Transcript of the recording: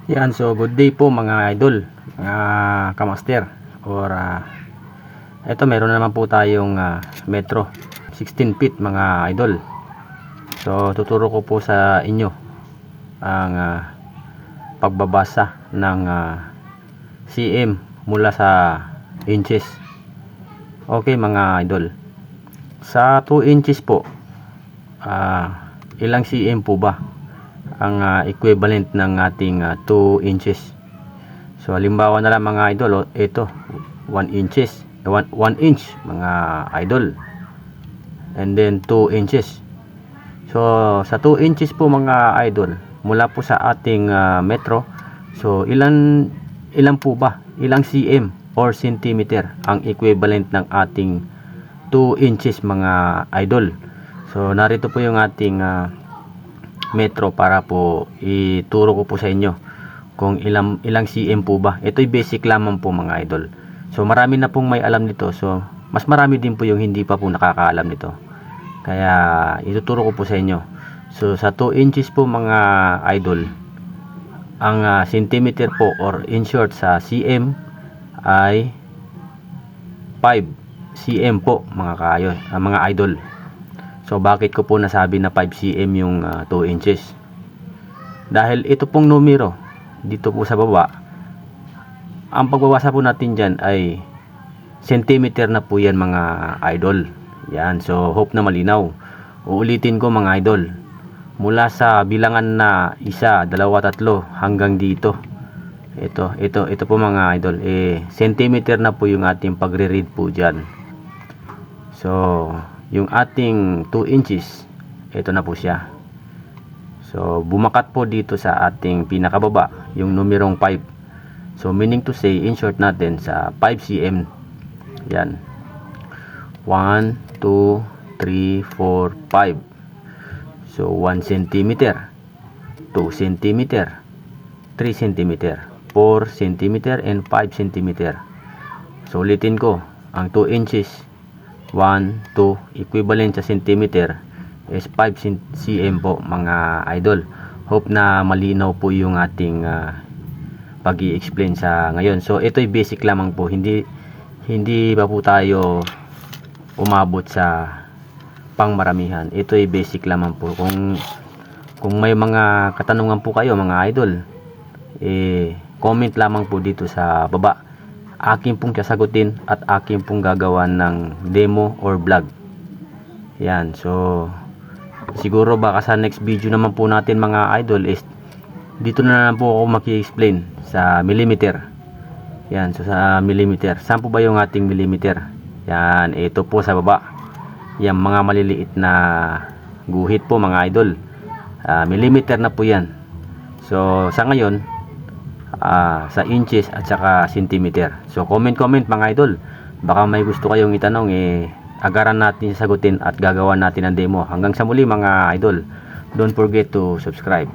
Yan, so good day po mga idol, mga kamaster. Or eto meron na naman po tayong Metro 16 feet mga idol. So tuturo ko po sa inyo ang pagbabasa ng cm mula sa inches. Okay mga idol, sa 2 inches po, ilang cm po ba ang equivalent ng ating 2 inches? So halimbawa na lang mga idol, ito 1 inches, 1 inch mga idol, and then 2 inches. So sa 2 inches po mga idol, mula po sa ating metro, so ilan po ba, ilang cm or centimeter ang equivalent ng ating 2 inches mga idol? So narito po yung ating metro para po ituro ko po sa inyo kung ilang cm po ba. Ito'y basic lamang po mga idol. So marami na pong may alam nito, so mas marami din po yung hindi pa po nakakaalam nito, kaya ituturo ko po sa inyo. So sa 2 inches po mga idol, ang centimeter po or in short sa cm ay 5 cm po mga idol. So bakit ko po nasabi na 5 cm yung 2 inches? Dahil ito pong numero dito po sa baba, ang pagbabasa po natin dyan ay centimeter na po yan mga idol. Yan, so hope na malinaw. Uulitin ko mga idol, mula sa bilangan na 1, 2, 3 hanggang dito, ito po mga idol, centimeter na po yung ating pagre-read po dyan. So yung ating 2 inches, ito na po siya. So bumakat po dito sa ating pinakababa yung numerong 5. So meaning to say, in short natin sa 5 cm, yan, 1, 2, 3, 4, 5. So 1 cm, 2 cm, 3 cm, 4 cm, and 5 cm. So ulitin ko, ang 2 inches, 1, 2, equivalent sa centimeter is 5 cm po mga idol. Hope na malinaw po yung ating pag-i-explain sa ngayon. So ito'y basic lamang po, hindi pa po tayo umabot sa pangmaramihan. Ito'y basic lamang po. Kung may mga katanungan po kayo mga idol, comment lamang po dito sa baba. Akin pong sasagutin at akin pong gagawan ng demo or vlog. Yan, so siguro baka sa next video naman po natin mga idol is dito na lang po ako maki-explain sa millimeter. Yan, so sa millimeter, saan po ba yung ating millimeter? Yan, ito po sa baba. Yan, mga maliliit na guhit po mga idol, millimeter na po yan. So sa ngayon, sa inches at saka centimeter. So comment mga idol, baka may gusto kayong itanong, agaran natin sagutin at gagawa natin ang demo. Hanggang sa muli mga idol, don't forget to subscribe.